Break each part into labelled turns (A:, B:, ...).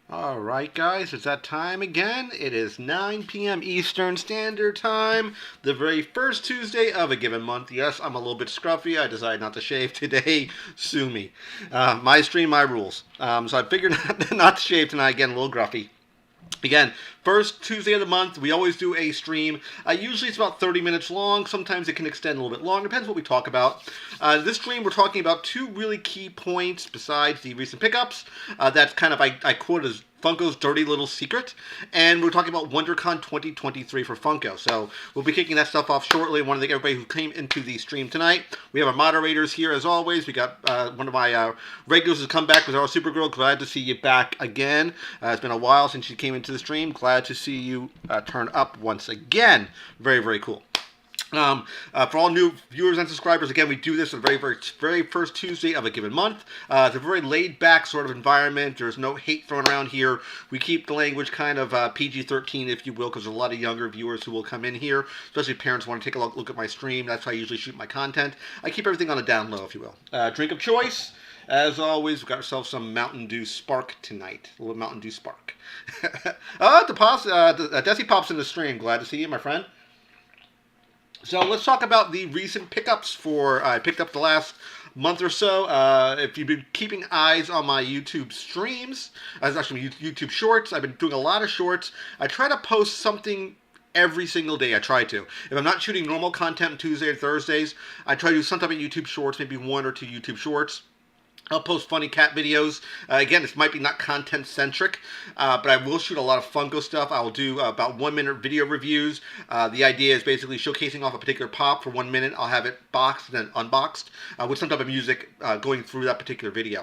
A: All right, guys, it's that time again. It is 9 p.m. Eastern Standard Time, the very first Tuesday of a given month. Yes, I'm a little bit scruffy. I decided not to shave today. Sue me. My stream, my rules. So I figured not to shave tonight. Again, a little gruffy. Again, first Tuesday of the month, we always do a stream. Usually it's about 30 minutes long. Sometimes it can extend a little bit longer. Depends what we talk about. This stream, we're talking about two really key points besides the recent pickups. That's kind of, I quote as Funko's dirty little secret. And we're talking about WonderCon 2023 for Funko. So we'll be kicking that stuff off shortly. I want to thank everybody who came into the stream tonight. We have our moderators here as always. We got one of my regulars has come back with our Supergirl. Glad to see you back again. It's been a while since you came into the stream. Glad to see you turn up once again. Very, very cool. For all new viewers and subscribers, again, we do this on the very first Tuesday of a given month. It's a very laid-back sort of environment. There's no hate thrown around here. We keep the language kind of PG-13, if you will, because there's a lot of younger viewers who will come in here, especially parents who want to take a look at my stream. That's how I usually shoot my content. I keep everything on a down low, if you will. Drink of choice. As always, we've got ourselves some Mountain Dew Spark tonight. A little Mountain Dew Spark. Desi Pop's in the stream. Glad to see you, my friend. So let's talk about the recent pickups for, I picked up the last month or so. If you've been keeping eyes on my YouTube streams, actually YouTube shorts, I've been doing a lot of shorts. I try to post something every single day. I try to. If I'm not shooting normal content on Tuesday or Thursdays, I try to do some type of YouTube shorts, maybe one or two YouTube shorts. I'll post funny cat videos. Again, this might be not content-centric, but I will shoot a lot of Funko stuff. I will do about 1-minute video reviews. The idea is basically showcasing off a particular pop for 1 minute. I'll have it boxed and then unboxed with some type of music going through that particular video.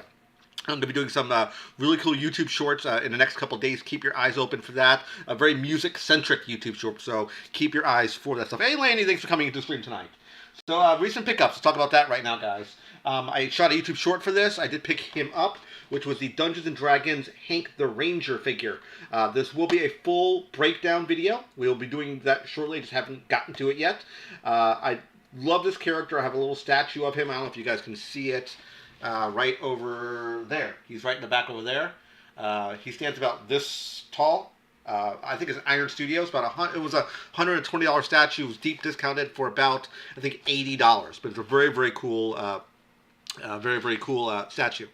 A: I'm going to be doing some really cool YouTube shorts in the next couple days. Keep your eyes open for that. A very music-centric YouTube short, so keep your eyes for that stuff. Hey, Laney, thanks for coming into the stream tonight. So, recent pickups. Let's talk about that right now, guys. I shot a YouTube short for this. I did pick him up, which was the Dungeons & Dragons Hank the Ranger figure. This will be a full breakdown video. We'll be doing that shortly. Just haven't gotten to it yet. I love this character. I have a little statue of him. I don't know if you guys can see it right over there. He's right in the back over there. He stands about this tall. I think it's Iron Studios. It was a $120 statue. It was deep discounted for about, I think, $80. But it's a very, very cool very cool statue.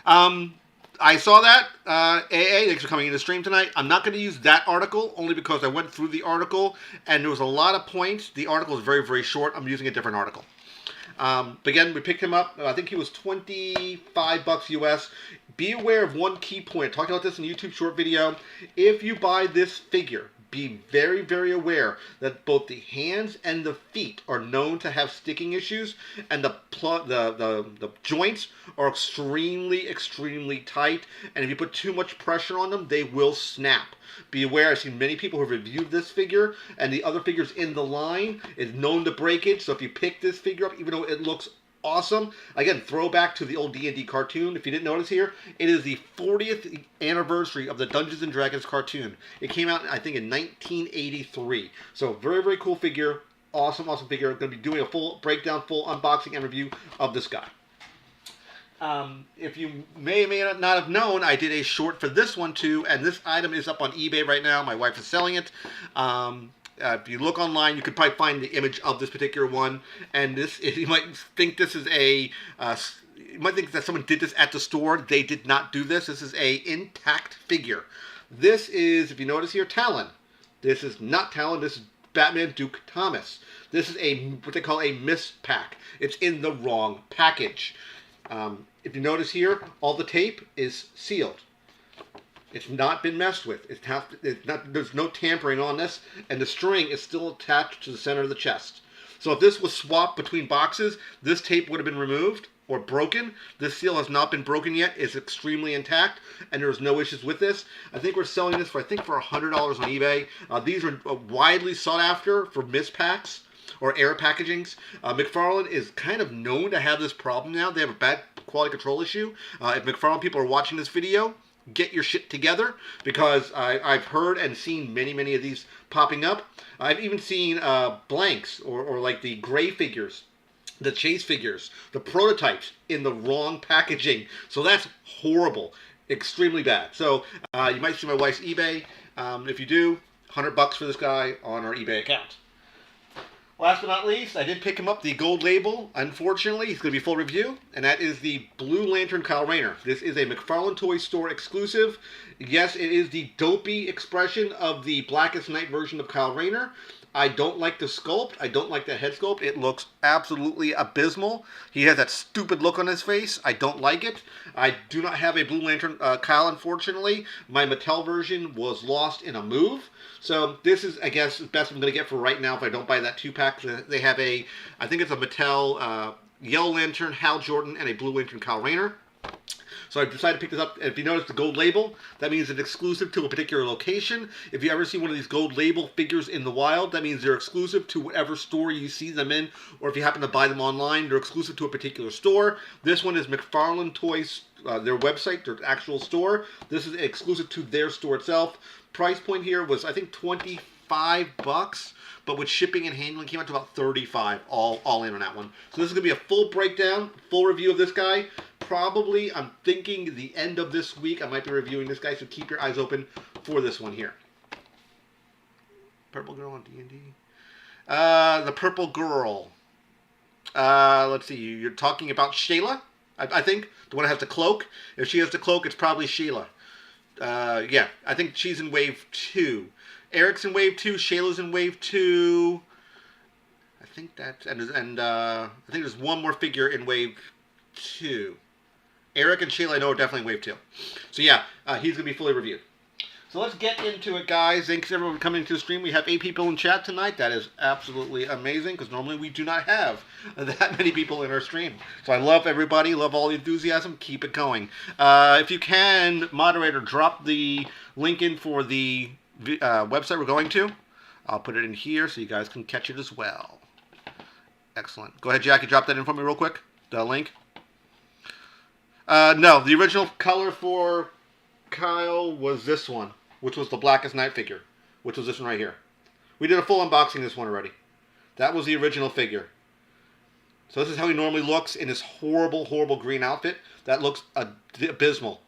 A: I saw that. AA, thanks for coming into the stream tonight. I'm not going to use that article, only because I went through the article, and there was a lot of points. The article is very, very short. I'm using a different article. But again, we picked him up. I think he was $25 US. Be aware of one key point. I talked about this in a YouTube short video. If you buy this figure, be very, very aware that both the hands and the feet are known to have sticking issues, and the joints are extremely, extremely tight, and if you put too much pressure on them, they will snap. Be aware, I've seen many people who have reviewed this figure, and the other figures in the line is known to breakage, so if you pick this figure up, even though it looks awesome. Again, throwback to the old D&D cartoon. If you didn't notice here, it is the 40th anniversary of the Dungeons & Dragons cartoon. It came out, I think, in 1983. So, very, very cool figure. Awesome, awesome figure. I'm going to be doing a full breakdown, full unboxing and review of this guy. If you may or may not have known, I did a short for this one too, and this item is up on eBay right now. My wife is selling it. If you look online, you could probably find the image of this particular one. And this, you might think this is you might think that someone did this at the store. They did not do this. This is a intact figure. This is, if you notice here, Talon. This is not Talon. This is Batman Duke Thomas. This is what they call a mispack. It's in the wrong package. If you notice here, all the tape is sealed. It's not been messed with. There's no tampering on this, and the string is still attached to the center of the chest. So if this was swapped between boxes, this tape would have been removed or broken. This seal has not been broken yet. It's extremely intact, and there's no issues with this. I think we're selling this for $100 on eBay. These are widely sought after for mispacks or air packagings. McFarlane is kind of known to have this problem now. They have a bad quality control issue. If McFarlane people are watching this video, get your shit together, because I've heard and seen many of these popping up. I've even seen blanks or like the gray figures, the chase figures, the prototypes in the wrong packaging. So that's horrible. extremely bad. So you might see my wife's eBay. If you do, $100 for this guy on our eBay account. Last but not least, I did pick him up the gold label. Unfortunately, he's going to be full review, and that is the Blue Lantern Kyle Rayner. This is a McFarlane Toy Store exclusive. Yes, it is the dopey expression of the Blackest Night version of Kyle Rayner. I don't like the sculpt. I don't like the head sculpt. It looks absolutely abysmal. He has that stupid look on his face. I don't like it. I do not have a Blue Lantern Kyle, unfortunately. My Mattel version was lost in a move. So this is, I guess, the best I'm going to get for right now if I don't buy that 2-pack. They have a, I think it's a Mattel Yellow Lantern, Hal Jordan, and a Blue Lantern Kyle Rayner. So I decided to pick this up. If you notice the gold label, that means it's exclusive to a particular location. If you ever see one of these gold label figures in the wild, that means they're exclusive to whatever store you see them in. Or if you happen to buy them online, they're exclusive to a particular store. This one is McFarlane Toys, their website, their actual store. This is exclusive to their store itself. Price point here was, I think, $25. But with shipping and handling, came out to about $35 all in on that one. So this is going to be a full breakdown, full review of this guy. Probably, I'm thinking the end of this week, I might be reviewing this guy, so keep your eyes open for this one here. Purple Girl on D&D. The Purple Girl. Let's see, you're talking about Shayla, I think. The one that has the cloak. If she has the cloak, it's probably Shayla. Yeah, I think she's in Wave 2. Eric's in Wave 2, Shayla's in Wave 2. I think that's, and I think there's one more figure in Wave 2. Eric and Shayla, I know, are definitely in Wave 2. So yeah, he's going to be fully reviewed. So let's get into it, guys. Thanks everyone for coming to the stream. We have 8 people in chat tonight. That is absolutely amazing, because normally we do not have that many people in our stream. So I love everybody, love all the enthusiasm. Keep it going. If you can, moderator, drop the link in for the website we're going to. I'll put it in here so you guys can catch it as well. Excellent. Go ahead, Jackie, drop that in for me real quick, the link. No, the original color for Kyle was this one, which was the Blackest Night figure, which was this one right here. We did a full unboxing of this one already. That was the original figure. So this is how he normally looks in this horrible, horrible green outfit. That looks abysmal.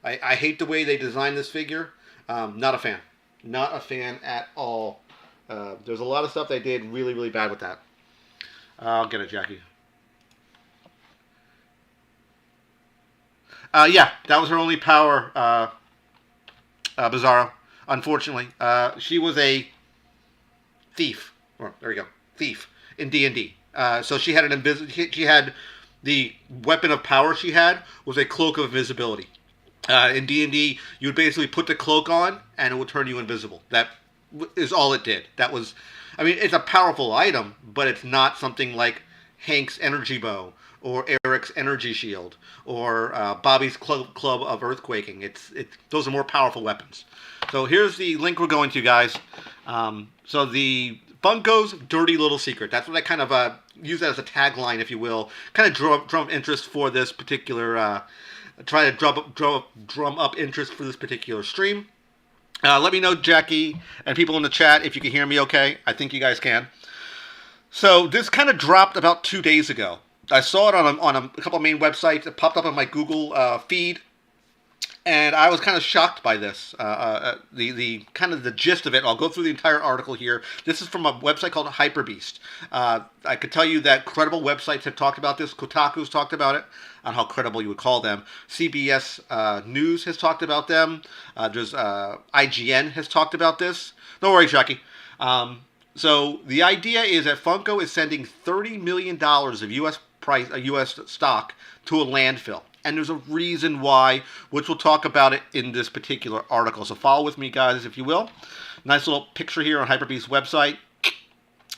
A: I hate the way they designed this figure. Not a fan. Not a fan at all. There's a lot of stuff they did really, really bad with that. I'll get it, Jackie. Yeah, that was her only power, Bizarro. Unfortunately, she was a thief. Oh, there we go, thief in D&D. So she had an she had the weapon of power. She had was a cloak of invisibility. In D&D, you would basically put the cloak on, and it would turn you invisible. That is all it did. That was, I mean, it's a powerful item, but it's not something like Hank's energy bow, or Eric's energy shield, or Bobby's club of earthquaking. Those are more powerful weapons. So here's the link we're going to, guys. So the Funko's Dirty Little Secret. That's what I kind of use that as a tagline, if you will. Kind of drum interest for this particular. Try to drum up interest for this particular stream. Let me know, Jackie, and people in the chat, if you can hear me okay. I think you guys can. So this kind of dropped about 2 days ago. I saw it on a couple of main websites. It popped up on my Google feed, and I was kind of shocked by this. The kind of the gist of it. I'll go through the entire article here. This is from a website called Hyperbeast. I could tell you that credible websites have talked about this. Kotaku's talked about it, on how credible you would call them. CBS News has talked about them. There's IGN has talked about this. Don't worry, Jackie. So the idea is that Funko is sending $30 million of U.S. stock to a landfill. And there's a reason why, which we'll talk about it in this particular article. So follow with me, guys, if you will. Nice little picture here on Hyperbeast's website.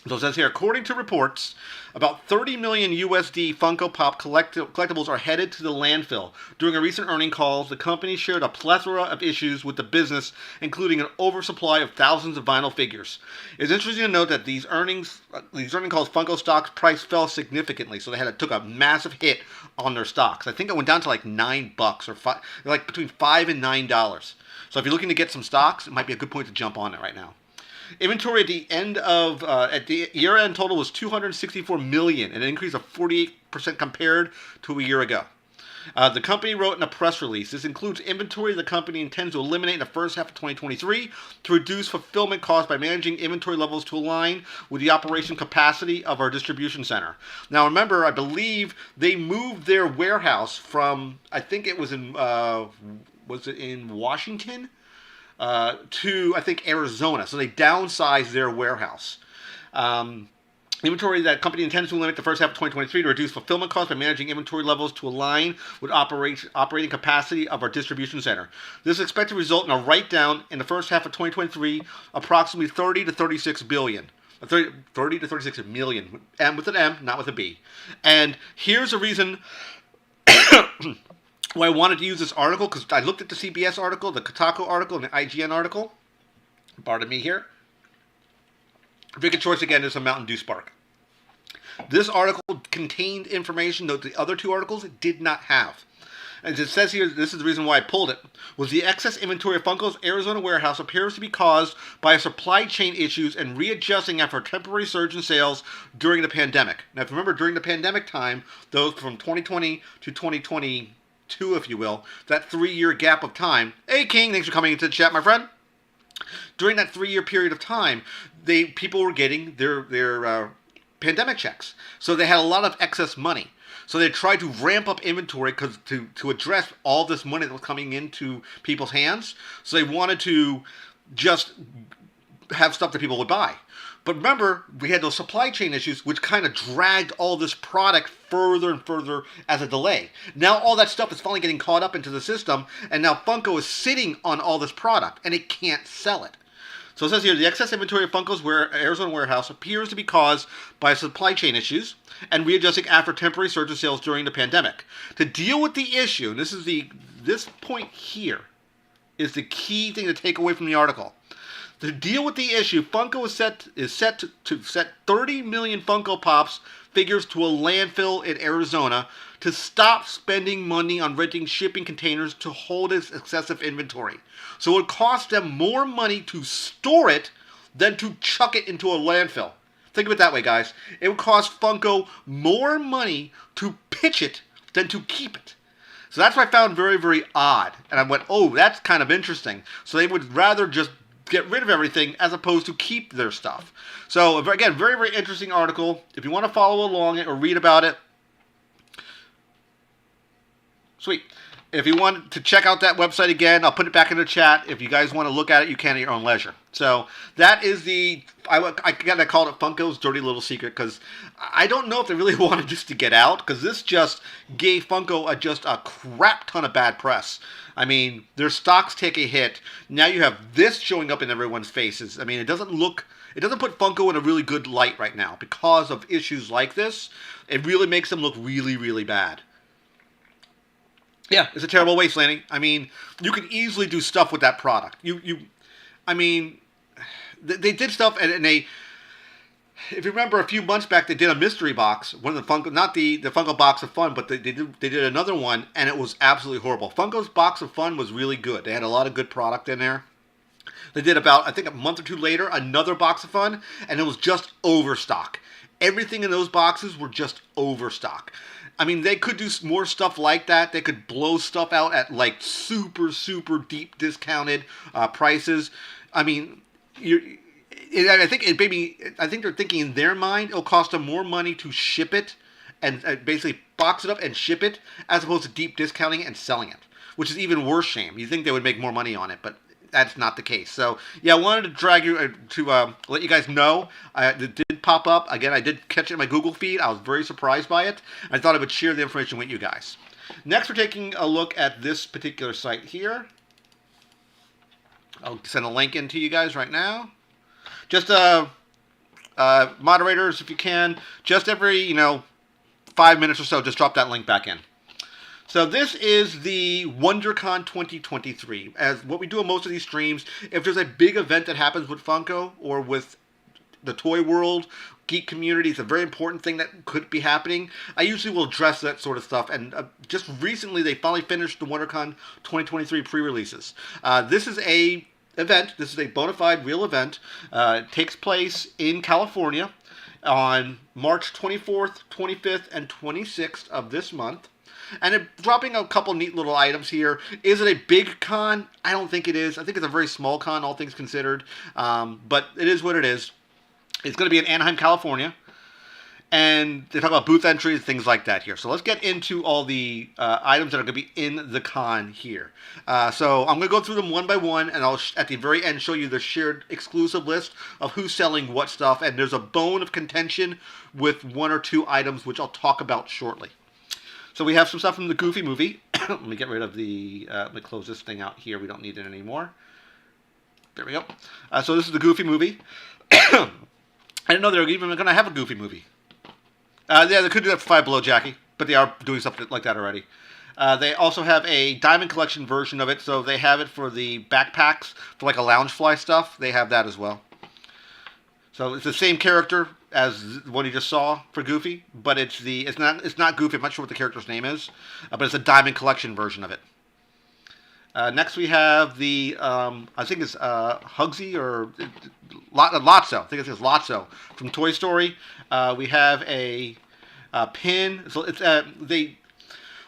A: So it says here, according to reports, about 30 million USD Funko Pop collectibles are headed to the landfill. During a recent earnings call, the company shared a plethora of issues with the business, including an oversupply of thousands of vinyl figures. It's interesting to note that these earnings calls, Funko stock price fell significantly, so they took a massive hit on their stocks. I think it went down to like $9 or like between $5 and $9. So if you're looking to get some stocks, it might be a good point to jump on it right now. Inventory at the year-end total was $264 million, an increase of 48% compared to a year ago. The company wrote in a press release, this includes inventory the company intends to eliminate in the first half of 2023 to reduce fulfillment costs by managing inventory levels to align with the operation capacity of our distribution center. Now remember, I believe they moved their warehouse from, I think it was in Washington? To, I think, Arizona. So they downsized their warehouse. Inventory that company intends to limit the first half of 2023 to reduce fulfillment costs by managing inventory levels to align with operating capacity of our distribution center. This is expected to result in a write-down in the first half of 2023, approximately 30 to 36 billion. 30 to 36 million. M with an M, not with a B. And here's a reason why I wanted to use this article, because I looked at the CBS article, the Kotaku article, and the IGN article. Pardon me here. Vacant choice again is a Mountain Dew Spark. This article contained information that the other two articles did not have. As it says here, this is the reason why I pulled it, was the excess inventory of Funko's Arizona warehouse appears to be caused by supply chain issues and readjusting after a temporary surge in sales during the pandemic. Now, if you remember, during the pandemic time, those from 2020 to 2022, if you will, that 3-year gap of time. Hey, King, thanks for coming into the chat, my friend. During that 3-year period of time, people were getting their pandemic checks. So they had a lot of excess money. So they tried to ramp up inventory to address all this money that was coming into people's hands. So they wanted to just have stuff that people would buy. But remember, we had those supply chain issues, which kind of dragged all this product further and further as a delay. Now all that stuff is finally getting caught up into the system, and now Funko is sitting on all this product, and it can't sell it. So it says here, the excess inventory of Funko's Arizona warehouse appears to be caused by supply chain issues and readjusting after temporary surge in sales during the pandemic. To deal with the issue, and this point here is the key thing to take away from the article. To deal with the issue, Funko is set to set 30 million Funko Pops figures to a landfill in Arizona to stop spending money on renting shipping containers to hold its excessive inventory. So it costs them more money to store it than to chuck it into a landfill. Think of it that way, guys. It would cost Funko more money to pitch it than to keep it. So that's what I found very, very odd. And I went, oh, that's kind of interesting. So they would rather just get rid of everything as opposed to keep their stuff. So again, very, very interesting article. If you want to follow along it or read about it, sweet. If you want to check out that website again, I'll put it back in the chat. If you guys want to look at it, you can at your own leisure. So that is I called it Funko's dirty little secret, because I don't know if they really wanted this to get out, because this just gave Funko just a crap ton of bad press. I mean, their stocks take a hit. Now you have this showing up in everyone's faces. I mean, it doesn't put Funko in a really good light right now because of issues like this. It really makes them look really, really bad. Yeah, it's a terrible waste, Lanny. I mean, you can easily do stuff with that product. I mean, they did stuff, and they, if you remember a few months back, they did a mystery box. One of the Funko, not the Funko Box of Fun, but they did another one, and it was absolutely horrible. Funko's Box of Fun was really good. They had a lot of good product in there. They did about, I think a month or two later, another Box of Fun, and it was just overstock. Everything in those boxes were just overstock. I mean, they could do more stuff like that. They could blow stuff out at like super, super deep discounted prices. I mean, I think they're thinking in their mind it'll cost them more money to ship it and basically box it up and ship it as opposed to deep discounting and selling it, which is even worse shame. You think they would make more money on it, but that's not the case. So, yeah, I wanted to drag you to let you guys know. It did pop up. Again, I did catch it in my Google feed. I was very surprised by it. I thought I would share the information with you guys. Next, we're taking a look at this particular site here. I'll send a link in to you guys right now. Just moderators, if you can, just every 5 minutes or so, just drop that link back in. So this is the WonderCon 2023. As what we do in most of these streams, if there's a big event that happens with Funko or with the toy world, geek community, it's a very important thing that could be happening. I usually will address that sort of stuff. And just recently, they finally finished the WonderCon 2023 pre-releases. This is a event. This is a bona fide real event. It takes place in California on March 24th, 25th, and 26th of this month. and dropping a couple neat little items here. Is it a big con? I don't think it is. I think it's a very small con, all things considered. But it is what it is. It's going to be in Anaheim, California. And they talk about booth entries, things like that here. So let's get into all the items that are going to be in the con here. So I'm going to go through them one by one, and I'll, at the very end, show you the shared exclusive list of who's selling what stuff. And there's a bone of contention with one or two items, which I'll talk about shortly. So we have some stuff from the Goofy movie. Let me get rid of the... let me close this thing out here. We don't need it anymore. There we go. So this is the Goofy movie. I didn't know they were even going to have a Goofy movie. Yeah, they could do that for Five Below, Jackie, but they are doing something like that already. They also have a Diamond Collection version of it, so they have it for the backpacks, for like a Loungefly stuff. They have that as well. So it's the same character as the one you just saw for Goofy, but it's not Goofy. I'm not sure what the character's name is, but it's a Diamond Collection version of it. Next we have the, I think it's Hugsy or Lotso. I think it's Lotso from Toy Story. We have a pin. So it's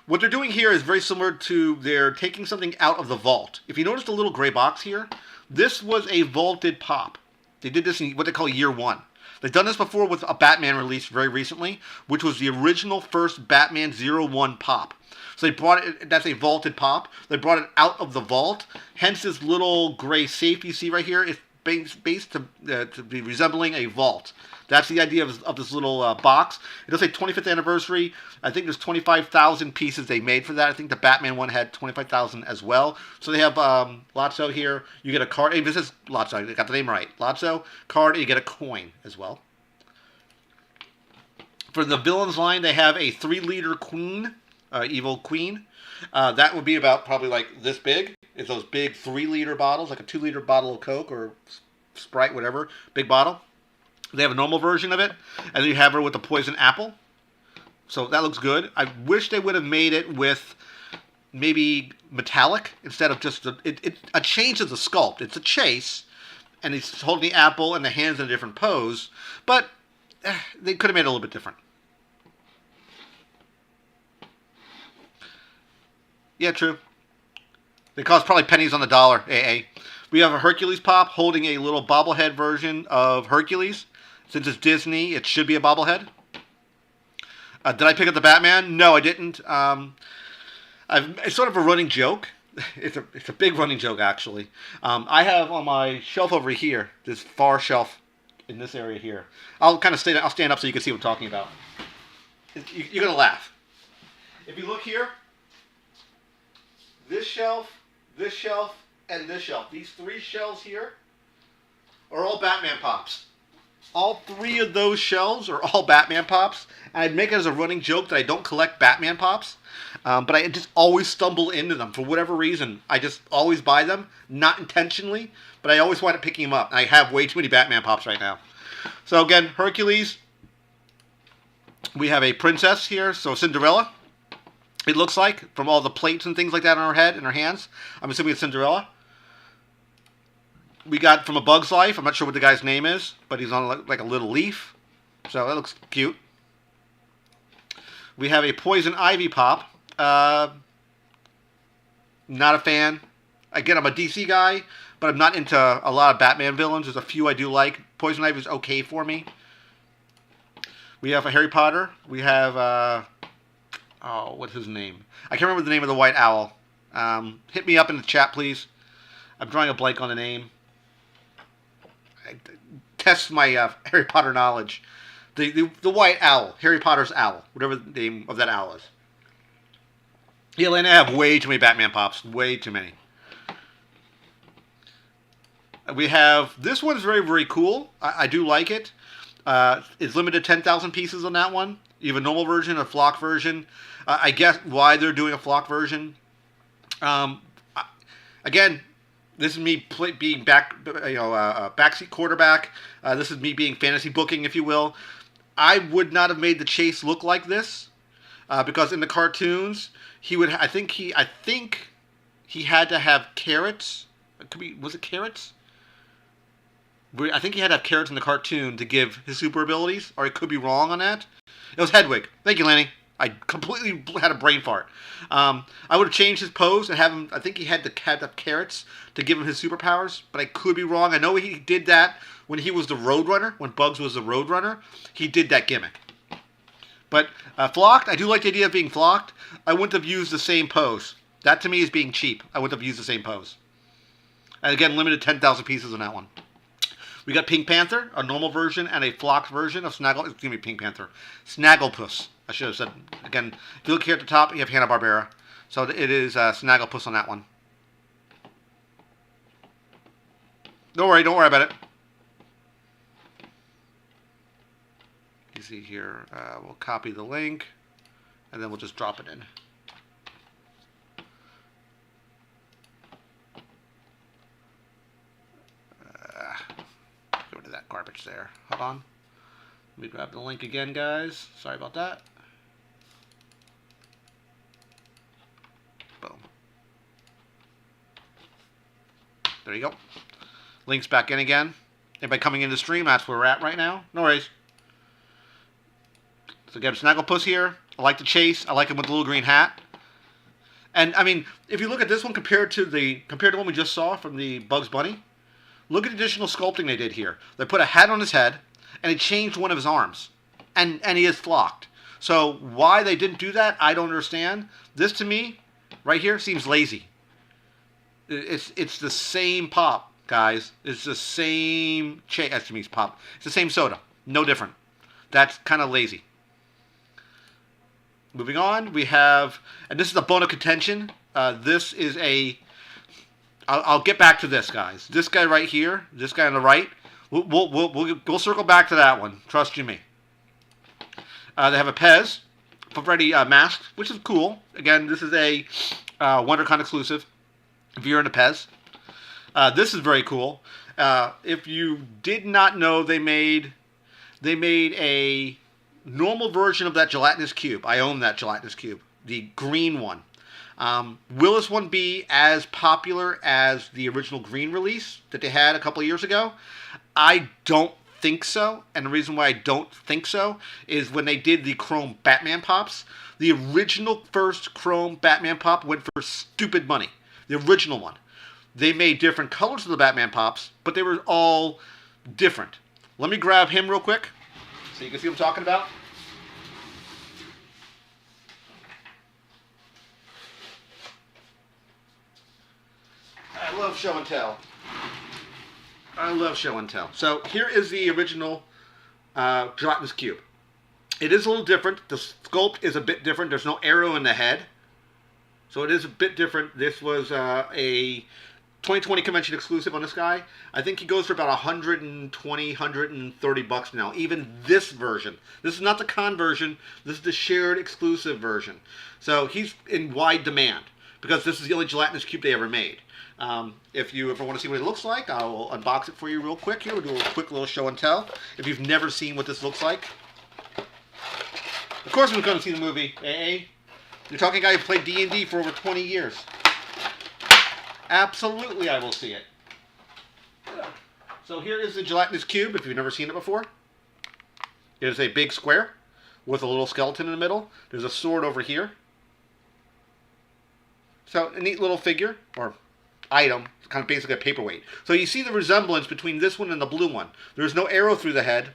A: what they're doing here is very similar to they're taking something out of the vault. If you notice the little gray box here, this was a vaulted pop. They did this in what they call year one. They've done this before with a Batman release very recently, which was the original first Batman 01 pop. So they brought it, that's a vaulted pop. They brought it out of the vault. Hence this little gray safe you see right here is based to be resembling a vault. That's the idea of this little box. It does say 25th anniversary. I think there's 25,000 pieces they made for that. I think the Batman one had 25,000 as well. So they have Lotso here. You get a card. Hey, this is Lotso. I got the name right. Lotso card, and you get a coin as well. For the villains line, they have a 3-liter queen. Evil Queen. That would be about probably like this big. It's those big 3-liter bottles, like a 2-liter bottle of Coke or Sprite, whatever. Big bottle. They have a normal version of it. And then you have her with the poison apple. So that looks good. I wish they would have made it with maybe metallic instead of just a change of the sculpt. It's a chase. And he's holding the apple and the hands in a different pose. But they could have made it a little bit different. Yeah, true. They cost probably pennies on the dollar, AA. We have a Hercules pop holding a little bobblehead version of Hercules. Since it's Disney, it should be a bobblehead. Did I pick up the Batman? No, I didn't. It's sort of a running joke. It's a big running joke, actually. I have on my shelf over here, this far shelf in this area here. I'll stand up so you can see what I'm talking about. You're going to laugh. If you look here, this shelf, and this shelf. These 3 shelves here are all Batman pops. All 3 of those shelves are all Batman pops. And I'd make it as a running joke that I don't collect Batman pops. But I just always stumble into them. For whatever reason, I just always buy them. Not intentionally, but I always wind up picking them up. And I have way too many Batman pops right now. So again, Hercules. We have a princess here, so Cinderella. It looks like, from all the plates and things like that on her head and her hands. I'm assuming it's Cinderella. We got from A Bug's Life. I'm not sure what the guy's name is, but he's on like a little leaf. So that looks cute. We have a Poison Ivy pop. Not a fan. Again, I'm a DC guy, but I'm not into a lot of Batman villains. There's a few I do like. Poison Ivy is okay for me. We have a Harry Potter. We have... oh, what's his name? I can't remember the name of the white owl. Hit me up in the chat, please. I'm drawing a blank on the name. Test my Harry Potter knowledge. The white owl. Harry Potter's owl. Whatever the name of that owl is. Yeah, Lena, I have way too many Batman pops. Way too many. We have... This one's very, very cool. I do like it. It's limited 10,000 pieces on that one. You have a normal version, a flock version. I guess why they're doing a flock version. Again, this is me being backseat quarterback. This is me being fantasy booking, if you will. I would not have made the chase look like this because in the cartoons he would. I think he had to have carrots. Was it carrots? I think he had to have carrots in the cartoon to give his super abilities, or I could be wrong on that. It was Hedwig. Thank you, Lanny. I completely had a brain fart. I would have changed his pose and have him. I think he had the carrots to give him his superpowers, but I could be wrong. I know he did that when he was the Roadrunner. When Bugs was the Roadrunner, he did that gimmick. But flocked, I do like the idea of being flocked. I wouldn't have used the same pose. That to me is being cheap. I wouldn't have used the same pose. And again, limited 10,000 pieces on that one. We got Pink Panther, a normal version, and a flocked version of Pink Panther. Snagglepuss. I should have said, again, if you look here at the top, you have Hanna-Barbera. So it is Snagglepuss on that one. Don't worry about it. You see here, we'll copy the link, and then we'll just drop it in. Get rid of that garbage there. Hold on. Let me grab the link again, guys. Sorry about that. Boom. There you go. Link's back in again. Anybody coming into the stream, that's where we're at right now. No worries. So again, Snagglepuss here. I like the chase. I like him with the little green hat. And I mean, if you look at this one compared to the one we just saw from the Bugs Bunny, look at the additional sculpting they did here. They put a hat on his head, and it changed one of his arms, and he is flocked. So why they didn't do that, I don't understand. This to me, right here, seems lazy. It's the same pop, guys. It's the same to me, it's pop. It's the same soda, no different. That's kind of lazy. Moving on, we have, and this is a bone of contention. This is a. I'll get back to this, guys. This guy right here, this guy on the right, we'll circle back to that one. Trust you me. They have a Pez, Freddy mask, which is cool. Again, this is a WonderCon exclusive. If you're into Pez, this is very cool. If you did not know, they made a normal version of that gelatinous cube. I own that gelatinous cube, the green one. Will this one be as popular as the original green release that they had a couple of years ago? I don't think so. And the reason why I don't think so is when they did the Chrome Batman Pops, the original first Chrome Batman Pop went for stupid money. The original one. They made different colors of the Batman Pops, but they were all different. Let me grab him real quick so you can see what I'm talking about. I love show and tell. I love show and tell. So here is the original gelatinous cube. It is a little different. The sculpt is a bit different. There's no arrow in the head. So it is a bit different. This was a 2020 convention exclusive on this guy. I think he goes for about $120, $130 now. Even this version. This is not the con version. This is the shared exclusive version. So he's in wide demand because this is the only gelatinous cube they ever made. If you ever want to see what it looks like, I will unbox it for you real quick here. We'll do a quick little show and tell. If you've never seen what this looks like. Of course we're going to see the movie, eh? You're talking a guy who played D&D for over 20 years. Absolutely I will see it. So here is the gelatinous cube, if you've never seen it before. It is a big square with a little skeleton in the middle. There's a sword over here. So a neat little figure, or item, kind of basically a paperweight. So you see the resemblance between this one and the blue one. There's no arrow through the head.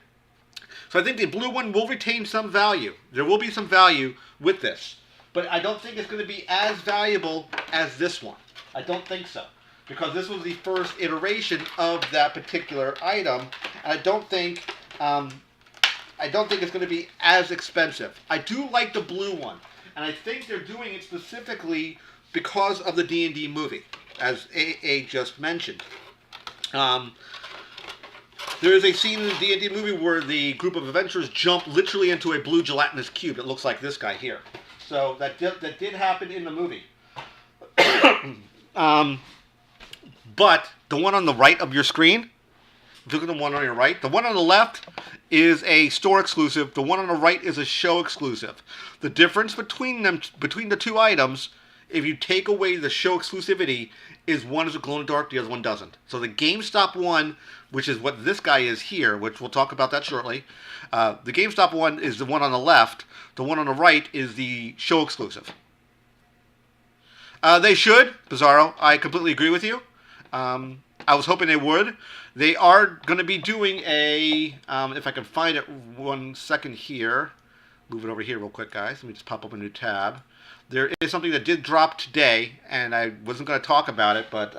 A: So I think the blue one will retain some value. There will be some value with this. But I don't think it's going to be as valuable as this one. I don't think so. Because this was the first iteration of that particular item. And I don't think it's going to be as expensive. I do like the blue one. And I think they're doing it specifically because of the D&D movie, as AA just mentioned. There is a scene in the D&D movie where the group of adventurers jump literally into a blue gelatinous cube that looks like this guy here. So that did happen in the movie. But the one on the right of your screen, if you look at the one on your right, the one on the left is a store exclusive. The one on the right is a show exclusive. The difference between them, between the two items, if you take away the show exclusivity, is one is a glow in the dark, the other one doesn't. So the GameStop one, which is what this guy is here, which we'll talk about that shortly. The GameStop one is the one on the left. The one on the right is the show exclusive. They should, Bizarro. I completely agree with you. I was hoping they would. They are going to be doing a, if I can find it 1 second here. Move it over here real quick, guys. Let me just pop up a new tab. There is something that did drop today, and I wasn't going to talk about it, but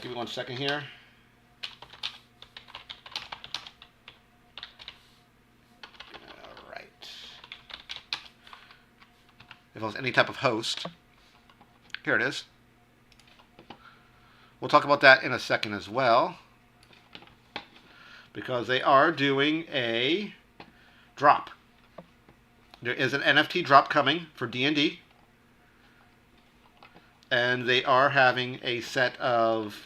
A: give me 1 second here. All right. If I was any type of host. Here it is. We'll talk about that in a second as well, because they are doing a drop. There is an NFT drop coming for D&D, and they are having a set of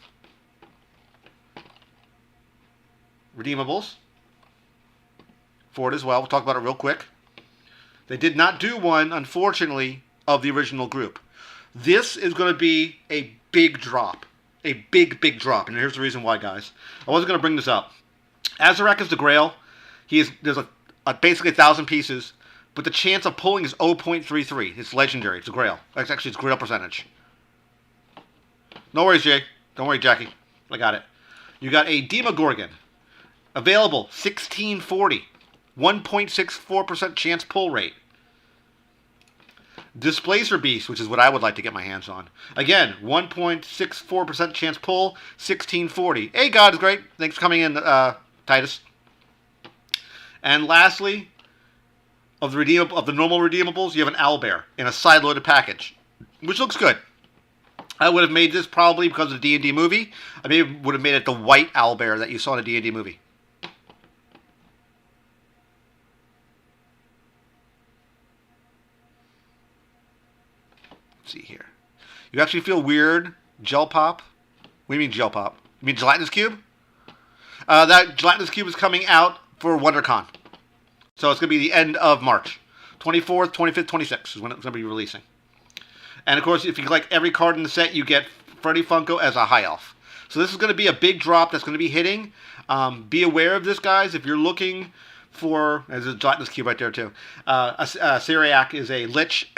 A: redeemables for it as well. We'll talk about it real quick. They did not do one, unfortunately, of the original group. This is going to be a big drop. A big, big drop. And here's the reason why, guys. I wasn't going to bring this up. Azarak is the Grail. There's basically 1,000 pieces, but the chance of pulling is 0.33. It's legendary. It's a Grail. It's Grail percentage. No worries, Jay. Don't worry, Jackie. I got it. You got a Demogorgon. Available, 1640. 1.64% chance pull rate. Displacer Beast, which is what I would like to get my hands on. Again, 1.64% chance pull, 1640. Hey, God is great. Thanks for coming in, Titus. And lastly, of the normal redeemables, you have an Owlbear in a side-loaded package, which looks good. I would have made this probably because of the D&D movie. I maybe would have made it the white Owlbear that you saw in the D&D movie. Let's see here. You actually feel weird, Gel Pop? What do you mean Gel Pop? You mean Gelatinous Cube? That Gelatinous Cube is coming out for WonderCon. So it's going to be the end of March. 24th, 25th, 26th is when it's going to be releasing. And of course, if you collect every card in the set, you get Freddy Funko as a High Elf. So this is going to be a big drop that's going to be hitting. Be aware of this, guys. If you're looking for... There's a Gelatinous Cube right there, too. Syriac is a Lich.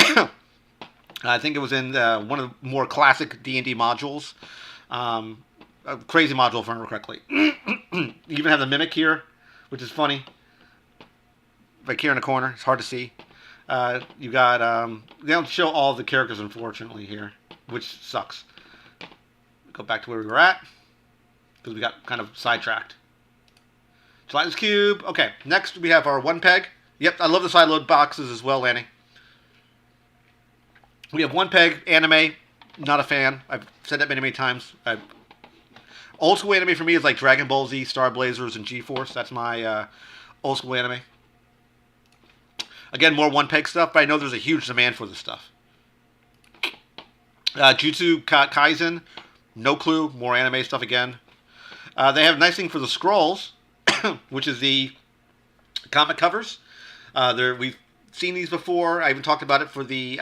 A: I think it was in one of the more classic D&D modules. A crazy module, if I remember correctly. You even have the Mimic here, which is funny. Like here in the corner. It's hard to see. You got... they don't show all the characters, unfortunately, here, which sucks. Go back to where we were at, because we got kind of sidetracked. Gelatinous Cube. Okay, next we have our one peg. Yep, I love the side load boxes as well, Lanny. We have one peg anime. Not a fan. I've said that many, many times. Old school anime for me is like Dragon Ball Z, Star Blazers, and G-Force. That's my old school anime. Again, more one peg stuff, but I know there's a huge demand for this stuff. Jutsu Kaisen. No clue. More anime stuff again. They have a nice thing for the scrolls, which is the comic covers. We've seen these before. I even talked about it for the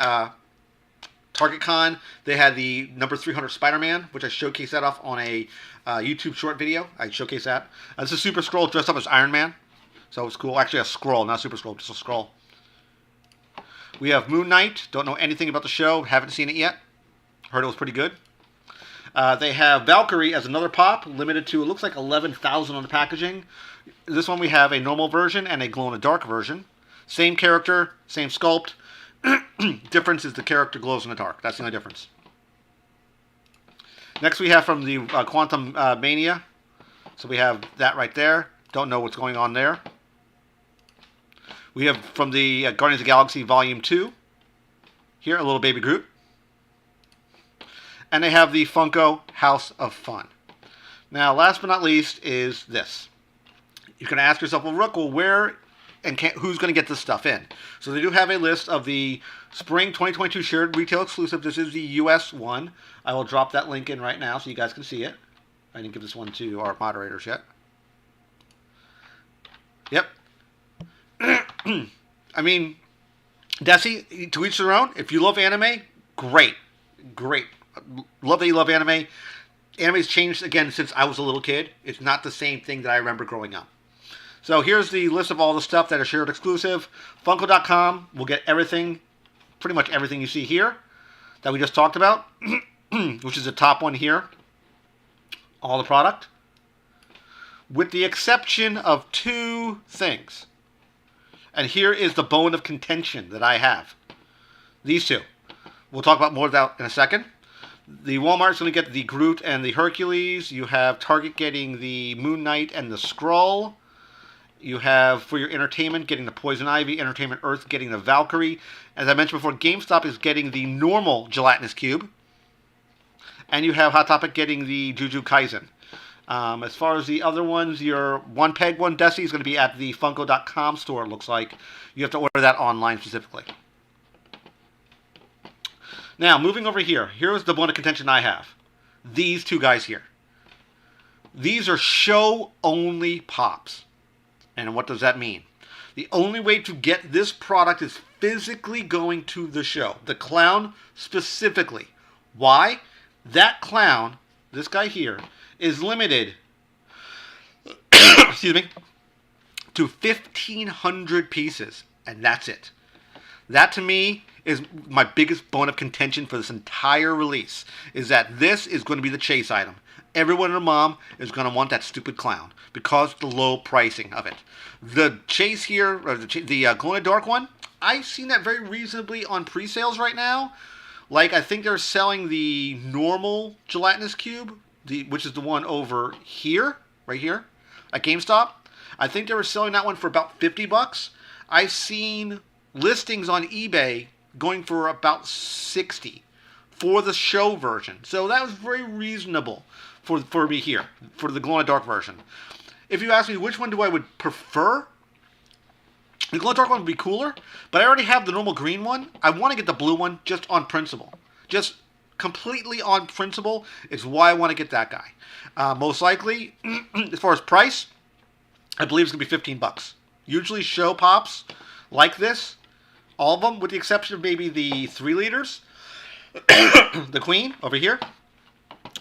A: Target Con. They had the number 300 Spider-Man, which I showcased that off on a YouTube short video. I showcased that. It's a Super Scroll dressed up as Iron Man. So it's cool. Actually, a scroll, not a Super Scroll, just a scroll. We have Moon Knight. Don't know anything about the show. Haven't seen it yet. Heard it was pretty good. They have Valkyrie as another pop, limited to, it looks like 11,000 on the packaging. This one we have a normal version and a glow-in-the-dark version. Same character, same sculpt. Difference is the character glows in the dark. That's the only difference. Next we have from the Quantum Mania. So we have that right there. Don't know what's going on there. We have from the Guardians of the Galaxy Volume 2. Here, a little baby Groot. And they have the Funko House of Fun. Now, last but not least is this. You can ask yourself, well, Rook, where and who's going to get this stuff in? So they do have a list of the Spring 2022 Shared Retail Exclusive. This is the US one. I will drop that link in right now so you guys can see it. I didn't give this one to our moderators yet. Yep. I mean, Desi, to each their own. If you love anime, great. Great. Love that you love anime. Anime's changed again since I was a little kid. It's not the same thing that I remember growing up. So here's the list of all the stuff that are shared exclusive. Funko.com will get everything, pretty much everything you see here that we just talked about, which is the top one here. All the product. With the exception of two things. And here is the bone of contention that I have. These two. We'll talk about more of that in a second. The Walmart's going to get the Groot and the Hercules. You have Target getting the Moon Knight and the Skrull. You have, for your entertainment, getting the Poison Ivy. Entertainment Earth getting the Valkyrie. As I mentioned before, GameStop is getting the normal gelatinous cube. And you have Hot Topic getting the Jujutsu Kaisen. As far as the other ones, your One Peg One Desi is going to be at the Funko.com store, it looks like. You have to order that online specifically. Now, moving over here. Here's the bone of contention I have. These two guys here. These are show-only pops. And what does that mean? The only way to get this product is physically going to the show. The clown specifically. Why? That clown, this guy here, is limited excuse me, to 1,500 pieces. And that's it. That to me is my biggest bone of contention for this entire release. Is that this is going to be the chase item. Everyone and their mom is going to want that stupid clown because of the low pricing of it. The chase here, or the glow in the dark one, I've seen that very reasonably on pre-sales right now. Like, I think they're selling the normal gelatinous cube, which is the one over here, right here, at GameStop. I think they were selling that one for about $50. I've seen listings on eBay going for about $60 for the show version. So that was very reasonable for me here, for the glow-in-the-dark version. If you ask me which one do I would prefer, the glow-in-the-dark one would be cooler, but I already have the normal green one. I want to get the blue one just on principle. Just completely on principle is why I want to get that guy. Most likely, as far as price, I believe it's going to be $15. Usually show pops like this, all of them, with the exception of maybe the 3 liters, the Queen over here,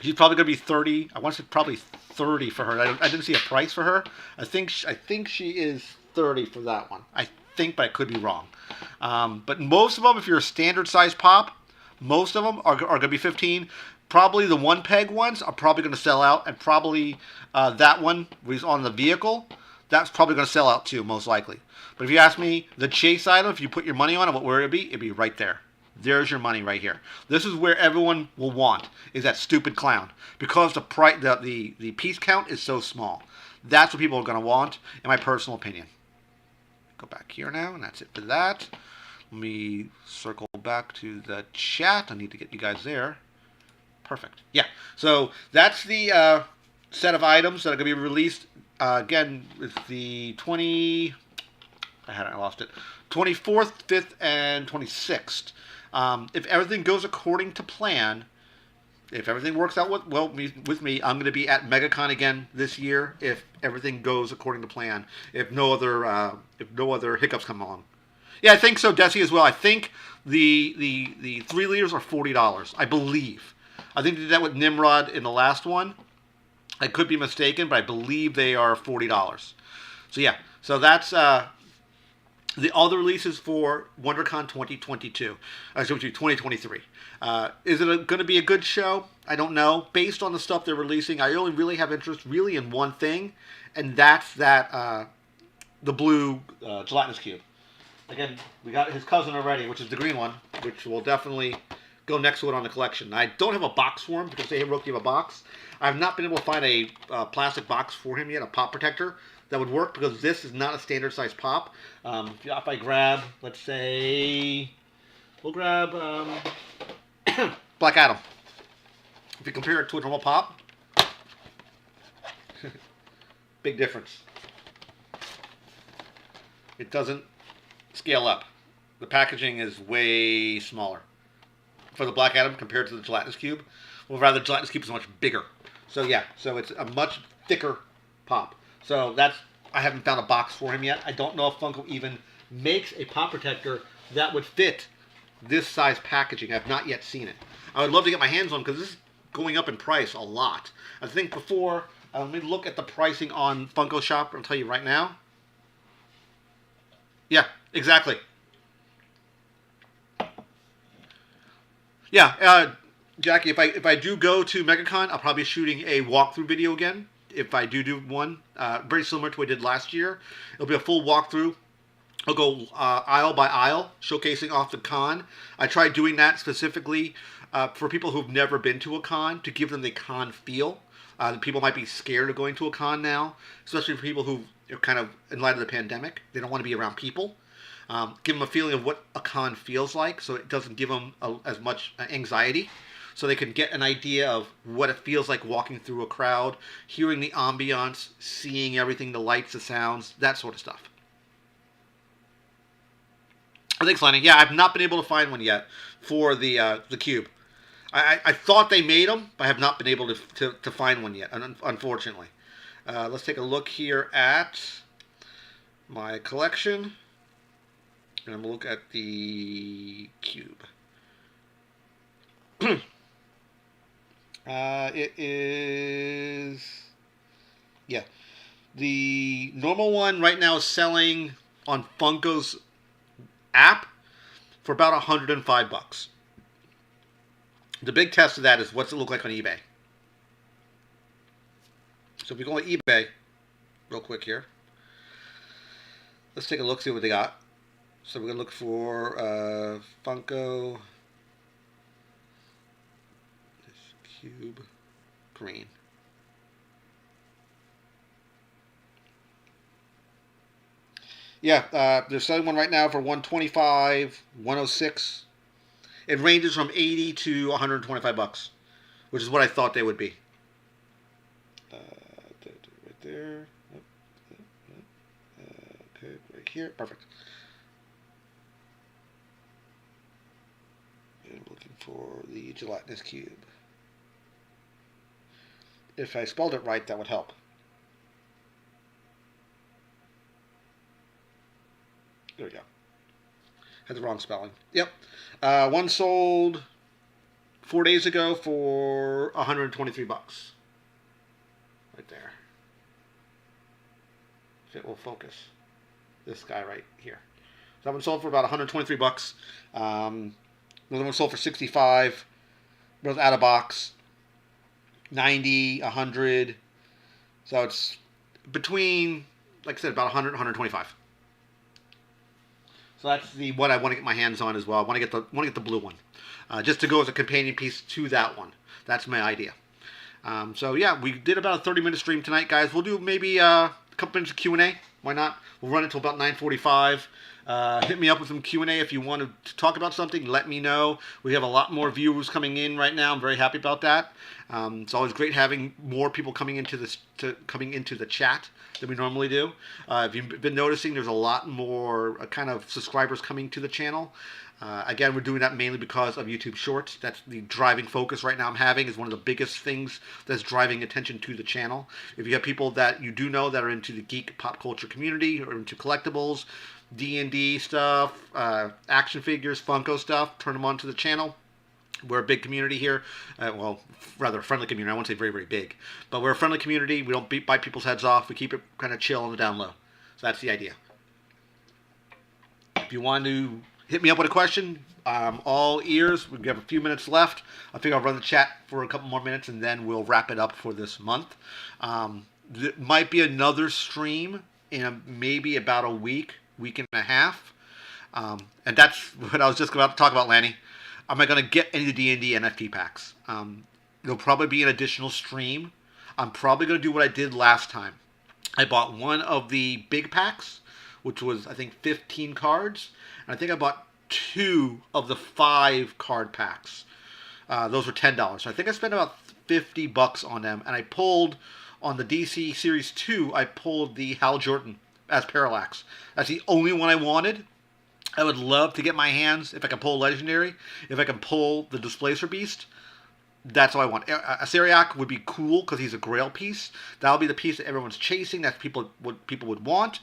A: she's probably going to be 30. I want to say probably 30 for her. I didn't see a price for her. I think she is 30 for that one. I think, but I could be wrong. But most of them, if you're a standard size pop, most of them are going to be 15. Probably the one peg ones are probably going to sell out, and probably that one was on the vehicle. That's probably going to sell out too, most likely. But if you ask me, the chase item, if you put your money on it, what would it be? It'd be right there. There's your money right here. This is where everyone will want, is that stupid clown. Because the piece count is so small. That's what people are going to want, in my personal opinion. Go back here now, and that's it for that. Let me circle back to the chat. I need to get you guys there. Perfect. Yeah, so that's the set of items that are going to be released. Again, it's the 24th, 5th, and 26th. If everything goes according to plan, if everything works out with me, I'm going to be at MegaCon again this year. If everything goes according to plan, if no other hiccups come along. Yeah, I think so, Desi, as well. I think the 3 liters are $40. I believe. I think they did that with Nimrod in the last one. I could be mistaken, but I believe they are $40. So yeah, so that's all the releases for WonderCon 2022. 2023. Is it going to be a good show? I don't know. Based on the stuff they're releasing, I only really have interest really in one thing, and that's the blue gelatinous cube. Again, we got his cousin already, which is the green one, which will definitely go next to it on the collection. I don't have a box for him because they wrote you a box. I've not been able to find a plastic box for him yet, a pop protector that would work, because this is not a standard size pop. If I grab, let's say, we'll grab Black Adam. If you compare it to a normal pop, big difference. It doesn't scale up. The packaging is way smaller for the Black Adam compared to the gelatinous cube. Well, rather, the gelatinous cube is much bigger. So yeah, so it's a much thicker pop. So I haven't found a box for him yet. I don't know if Funko even makes a pop protector that would fit this size packaging. I've not yet seen it. I would love to get my hands on because this is going up in price a lot. I think before, let me look at the pricing on Funko Shop. I'll tell you right now. Yeah, exactly. Yeah, Jackie, if I do go to MegaCon, I'll probably be shooting a walkthrough video again. If I do one, very similar to what I did last year. It'll be a full walkthrough. I'll go aisle by aisle, showcasing off the con. I tried doing that specifically for people who've never been to a con, to give them the con feel. People might be scared of going to a con now, especially for people who are kind of, in light of the pandemic, they don't want to be around people. Give them a feeling of what a con feels like, so it doesn't give them as much anxiety. So they can get an idea of what it feels like walking through a crowd, hearing the ambiance, seeing everything, the lights, the sounds, that sort of stuff. Thanks, Lenny. Yeah, I've not been able to find one yet for the cube. I thought they made them, but I have not been able to find one yet, unfortunately. Let's take a look here at my collection. And I'm going to look at the cube. It is... Yeah. The normal one right now is selling on Funko's app for about $105. The big test of that is what's it look like on eBay. So if we go on eBay real quick here, let's take a look, see what they got. So we're gonna look for Funko this cube green. Yeah, they're selling one right now for $125, $106. It ranges from $80 to $125, which is what I thought they would be. Right there. Okay, right here. Perfect. And I'm looking for the gelatinous cube. If I spelled it right, that would help. There we go. Had the wrong spelling. Yep. One sold 4 days ago for $123. Right there. If it will focus. This guy right here. So that one sold for about $123. Another one sold for $65. Both out of box. $90, $100. So it's between, like I said, about $100, $125. So that's the what I want to get my hands on as well. I want to get the blue one, just to go as a companion piece to that one. That's my idea. So yeah, we did about a 30-minute stream tonight, guys. We'll do maybe a couple minutes of Q&A. Why not? We'll run it till about 9:45. Hit me up with some Q&A if you want to talk about something. Let me know. We have a lot more viewers coming in right now. I'm very happy about that. It's always great having more people coming into the chat than we normally do. If you've been noticing, there's a lot more kind of subscribers coming to the channel. Again, we're doing that mainly because of YouTube Shorts. That's the driving focus right now I'm having, is one of the biggest things that's driving attention to the channel. If you have people that you do know that are into the geek pop culture community or into collectibles, D&D stuff, action figures, Funko stuff, turn them on to the channel. We're a big community here. Well, rather a friendly community. I won't say very, very big. But we're a friendly community. We don't bite people's heads off. We keep it kind of chill on the down low. So that's the idea. If you want to hit me up with a question, I'm all ears. We have a few minutes left. I think I'll run the chat for a couple more minutes, and then we'll wrap it up for this month. There might be another stream in maybe about a week and a half. And that's what I was just about to talk about, Lanny. Am I going to get any D&D NFT packs? There'll probably be an additional stream. I'm probably going to do what I did last time. I bought one of the big packs, which was, I think, 15 cards. And I think I bought 2 of the 5 card packs. Those were $10. So I think I spent about $50 on them. And I pulled, on the DC Series 2, I pulled the Hal Jordan as Parallax. That's the only one I wanted. I would love to get my hands, if I can pull Legendary, if I can pull the Displacer Beast. That's what I want. A Syriac would be cool because he's a Grail piece. That'll be the piece that everyone's chasing. That's what people would want.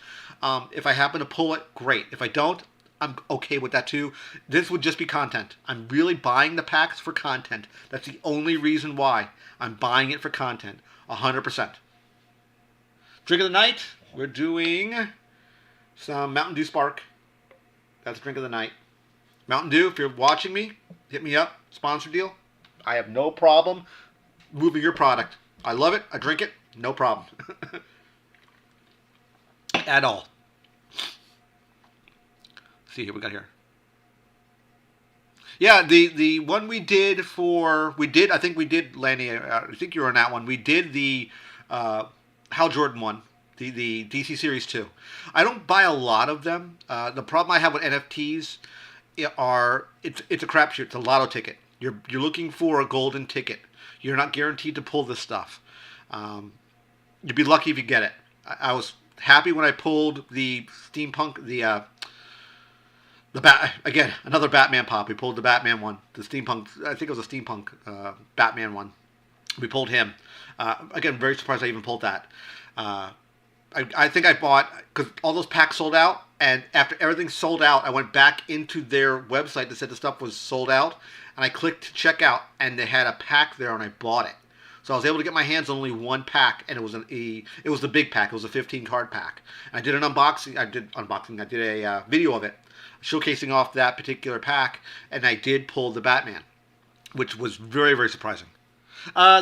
A: If I happen to pull it, great. If I don't, I'm okay with that too. This would just be content. I'm really buying the packs for content. That's the only reason why I'm buying it for content. 100%. Drink of the night. We're doing some Mountain Dew Spark. That's drink of the night. Mountain Dew, if you're watching me, hit me up. Sponsor deal. I have no problem moving your product. I love it. I drink it. No problem. At all. Let's see here. We got here. Yeah, the one we did, I think we did, Lanny, I think you were on that one. We did the Hal Jordan one, the DC Series 2. I don't buy a lot of them. The problem I have with NFTs it's a crapshoot. It's a lotto ticket. You're looking for a golden ticket. You're not guaranteed to pull this stuff. You'd be lucky if you get it. I was happy when I pulled the steampunk, again, another Batman pop. We pulled the Batman one, the steampunk. I think it was a steampunk Batman one. We pulled him. Again, very surprised I even pulled that. I think I bought, because all those packs sold out, and after everything sold out, I went back into their website that said the stuff was sold out, and I clicked check out, and they had a pack there, and I bought it. So I was able to get my hands on only one pack, and it was the big pack. It was a 15 card pack. And I did an unboxing. I did a video of it, showcasing off that particular pack, and I did pull the Batman, which was very, very surprising.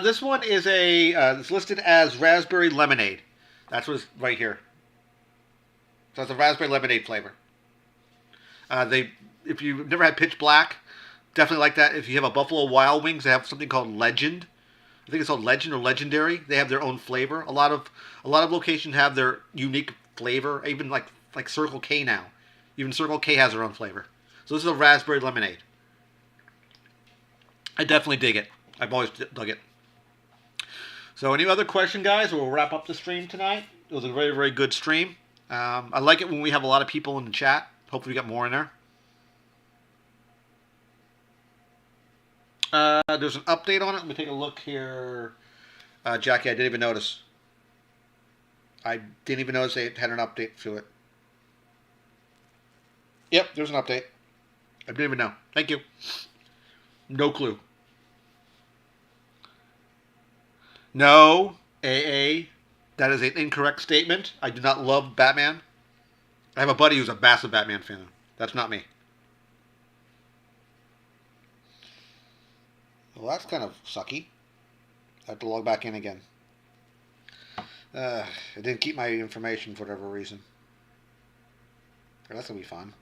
A: This one is it's listed as raspberry lemonade. That's what's right here. So it's a raspberry lemonade flavor. If you've never had Pitch Black, definitely like that. If you have a Buffalo Wild Wings, they have something called Legend. I think it's called Legend or Legendary. They have their own flavor. A lot of locations have their unique flavor. Even like Circle K now. Even Circle K has their own flavor. So this is a raspberry lemonade. I definitely dig it. I've always dug it. So any other question, guys? We'll wrap up the stream tonight. It was a very, very good stream. I like it when we have a lot of people in the chat. Hopefully we get more in there. There's an update on it. Let me take a look here. Jackie, I didn't even notice. I didn't even notice they had an update to it. Yep, there's an update. I didn't even know. Thank you. No clue. No, AA, that is an incorrect statement. I do not love Batman. I have a buddy who's a massive Batman fan. That's not me. Well, that's kind of sucky. I have to log back in again. It didn't keep my information for whatever reason. That's going to be fun.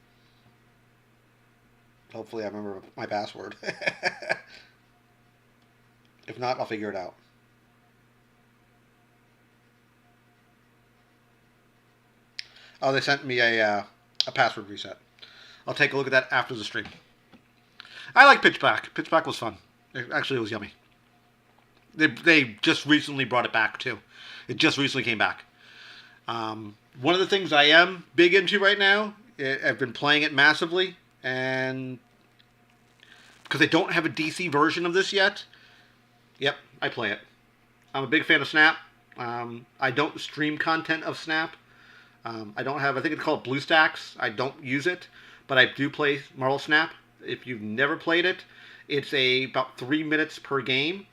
A: Hopefully I remember my password. If not, I'll figure it out. Oh, they sent me a password reset. I'll take a look at that after the stream. I like Pitch Black. Pitch Black was fun. Actually, it was yummy. They just recently brought it back, too. It just recently came back. One of the things I am big into right now, I've been playing it massively, and because they don't have a DC version of this yet, yep, I play it. I'm a big fan of Snap. I don't stream content of Snap. I think it's called BlueStacks. I don't use it, but I do play Marvel Snap. If you've never played it, it's about 3 minutes per game.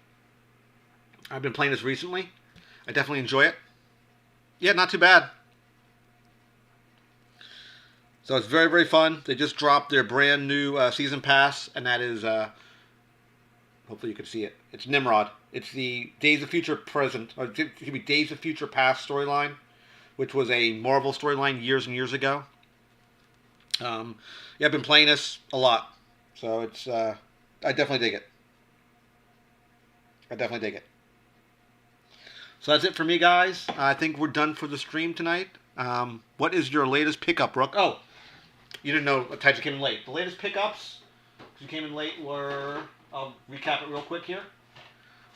A: I've been playing this recently. I definitely enjoy it. Yeah, not too bad. So it's very, very fun. They just dropped their brand new season pass, and that is, hopefully you can see it. It's Nimrod. It's the Days of Future Present, or excuse me, Days of Future Past storyline, which was a Marvel storyline years and years ago. Yeah, I've been playing this a lot. So it's, I definitely dig it. I definitely dig it. So that's it for me, guys. I think we're done for the stream tonight. What is your latest pickup, Rook? Oh, you didn't know what types you came in late. The latest pickups, you came in late, were, I'll recap it real quick here.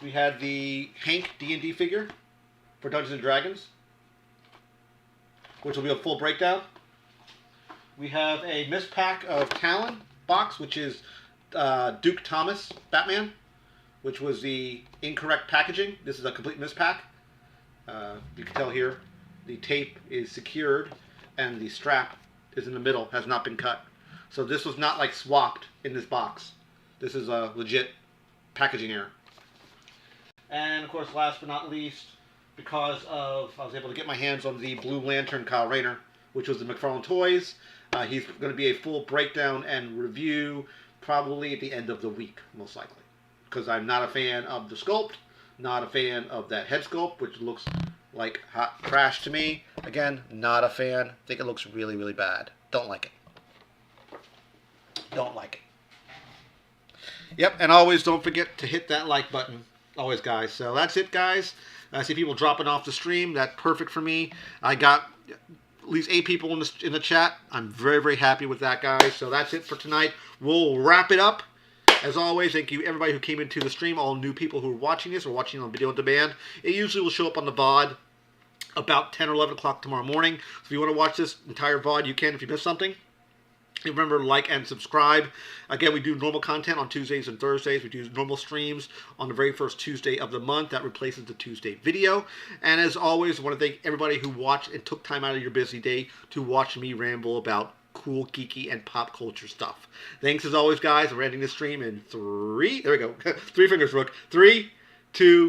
A: We had the Hank D&D figure for Dungeons & Dragons, which will be a full breakdown. We have a mispack of Talon box, which is Duke Thomas Batman, which was the incorrect packaging. This is a complete mispack. You can tell here the tape is secured and the strap is in the middle, has not been cut. So this was not like swapped in this box. This is a legit packaging error. And of course, last but not least, because of I was able to get my hands on the Blue Lantern Kyle Rayner, which was the McFarlane Toys. He's going to be a full breakdown and review probably at the end of the week, most likely. Because I'm not a fan of the sculpt, not a fan of that head sculpt, which looks like hot trash to me. Again, not a fan. Think it looks really, really bad. Don't like it. Don't like it. Yep, and always don't forget to hit that like button. Always, guys. So that's it, guys. I see people dropping off the stream. That's perfect for me. I got at least 8 people in the chat. I'm very, very happy with that, guys. So that's it for tonight. We'll wrap it up. As always, thank you everybody who came into the stream, all new people who are watching this or watching on video on demand. It usually will show up on the VOD about 10 or 11 o'clock tomorrow morning. So if you want to watch this entire VOD, you can if you missed something. Remember to like and subscribe. Again, we do normal content on Tuesdays and Thursdays. We do normal streams on the very first Tuesday of the month. That replaces the Tuesday video. And as always, I want to thank everybody who watched and took time out of your busy day to watch me ramble about cool, geeky, and pop culture stuff. Thanks as always, guys. We're ending this stream in 3. There we go. 3 fingers, Rook. 3, 2,